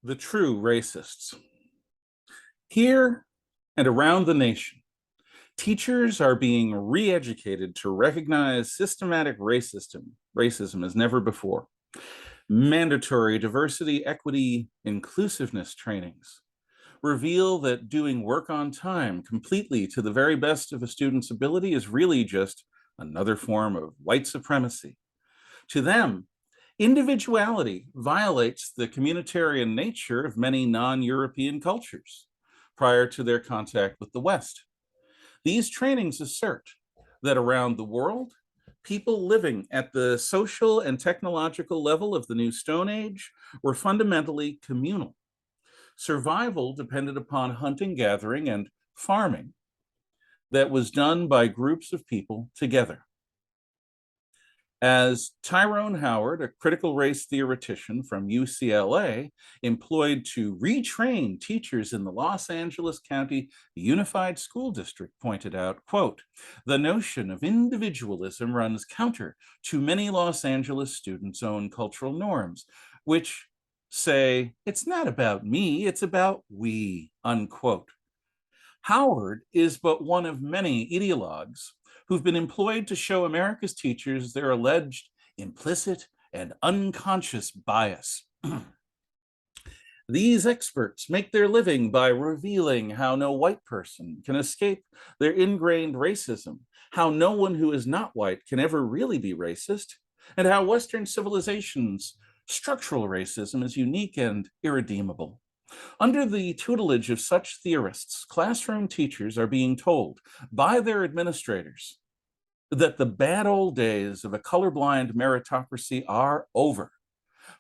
The true racists. Here and around the nation, teachers are being re-educated to recognize systematic racism as never before. Mandatory diversity, equity, inclusiveness trainings reveal that doing work on time completely to the very best of a student's ability is really just another form of white supremacy. To them, individuality violates the communitarian nature of many non-European cultures prior to their contact with the West. These trainings assert that around the world, people living at the social and technological level of the New Stone Age were fundamentally communal. Survival depended upon hunting, gathering, and farming that was done by groups of people together. As Tyrone Howard, a critical race theoretician from UCLA, employed to retrain teachers in the Los Angeles County Unified School District, pointed out, quote, "The notion of individualism runs counter to many Los Angeles students' own cultural norms, which say, it's not about me, it's about we," unquote. Howard is but one of many ideologues who've been employed to show America's teachers their alleged implicit and unconscious bias. These experts make their living by revealing how no white person can escape their ingrained racism, how no one who is not white can ever really be racist, and how Western civilization's structural racism is unique and irredeemable. Under the tutelage of such theorists, classroom teachers are being told by their administrators that the bad old days of a colorblind meritocracy are over.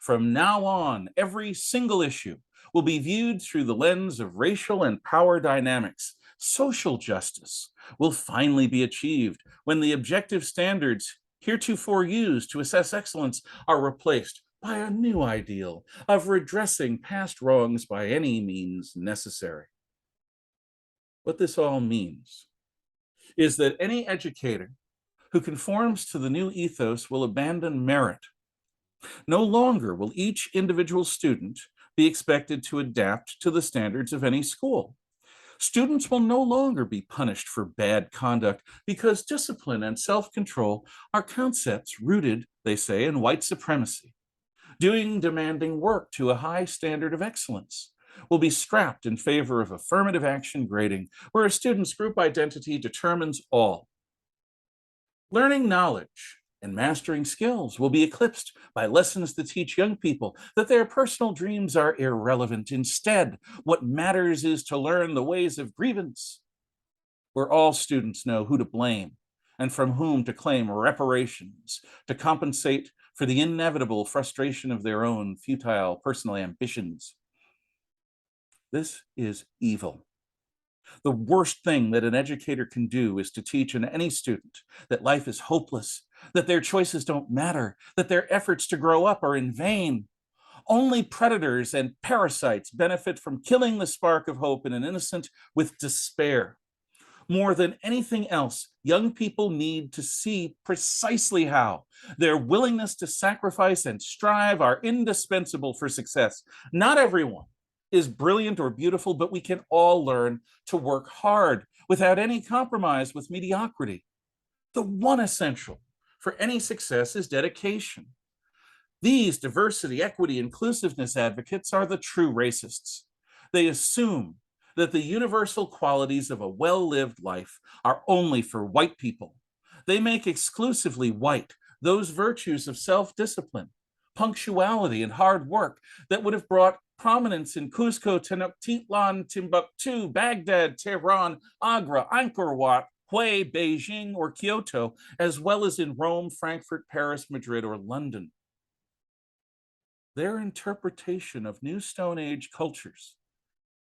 From now on, every single issue will be viewed through the lens of racial and power dynamics. Social justice will finally be achieved when the objective standards heretofore used to assess excellence are replaced by a new ideal of redressing past wrongs by any means necessary. What this all means is that any educator who conforms to the new ethos will abandon merit. No longer will each individual student be expected to adapt to the standards of any school. Students will no longer be punished for bad conduct because discipline and self-control are concepts rooted, they say, in white supremacy. Doing demanding work to a high standard of excellence will be scrapped in favor of affirmative action grading, where a student's group identity determines all. Learning knowledge and mastering skills will be eclipsed by lessons that teach young people that their personal dreams are irrelevant. Instead, what matters is to learn the ways of grievance, where all students know who to blame and from whom to claim reparations to compensate for the inevitable frustration of their own futile personal ambitions. This is evil. The worst thing that an educator can do is to teach any student that life is hopeless, that their choices don't matter, that their efforts to grow up are in vain. Only predators and parasites benefit from killing the spark of hope in an innocent with despair. More than anything else, young people need to see precisely how their willingness to sacrifice and strive are indispensable for success. Not everyone is brilliant or beautiful, but we can all learn to work hard without any compromise with mediocrity. The one essential for any success is dedication. These diversity, equity, inclusiveness advocates are the true racists. They assume that the universal qualities of a well-lived life are only for white people. They make exclusively white those virtues of self-discipline, punctuality, and hard work that would have brought prominence in Cusco, Tenochtitlan, Timbuktu, Baghdad, Tehran, Agra, Angkor Wat, Hue, Beijing, or Kyoto, as well as in Rome, Frankfurt, Paris, Madrid, or London. Their interpretation of New Stone Age cultures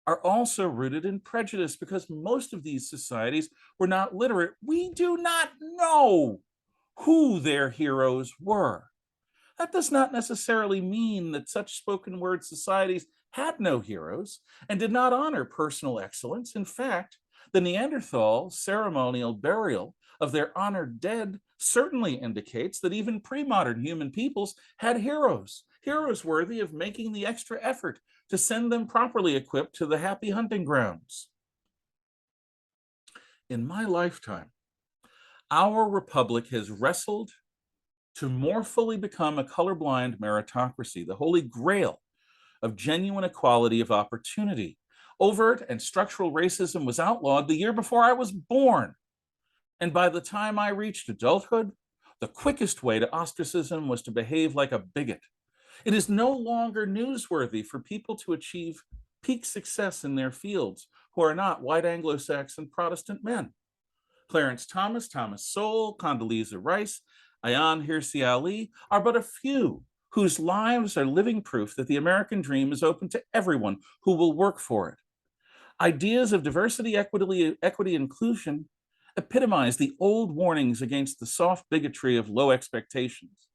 are also rooted in prejudice because most of these societies were not literate. We do not know who their heroes were. That does not necessarily mean that such spoken word societies had no heroes and did not honor personal excellence. In fact, the Neanderthal ceremonial burial of their honored dead certainly indicates that even pre-modern human peoples had heroes worthy of making the extra effort to send them properly equipped to the happy hunting grounds. In my lifetime, our republic has wrestled to more fully become a colorblind meritocracy, the holy grail of genuine equality of opportunity. Overt and structural racism was outlawed the year before I was born. And by the time I reached adulthood, the quickest way to ostracism was to behave like a bigot. It is no longer newsworthy for people to achieve peak success in their fields who are not white Anglo-Saxon Protestant men. Clarence Thomas, Thomas Sowell, Condoleezza Rice, Ayaan Hirsi Ali are but a few whose lives are living proof that the American dream is open to everyone who will work for it. Ideas of diversity, equity, inclusion epitomize the old warnings against the soft bigotry of low expectations.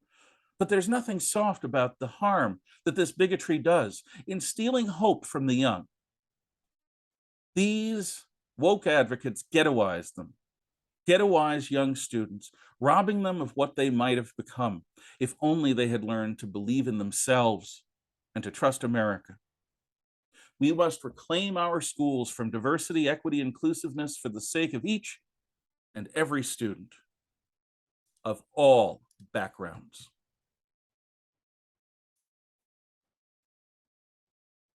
But there's nothing soft about the harm that this bigotry does in stealing hope from the young. These woke advocates ghettoize them, ghettoize young students, robbing them of what they might have become if only they had learned to believe in themselves and to trust America. We must reclaim our schools from diversity, equity, inclusiveness for the sake of each and every student of all backgrounds.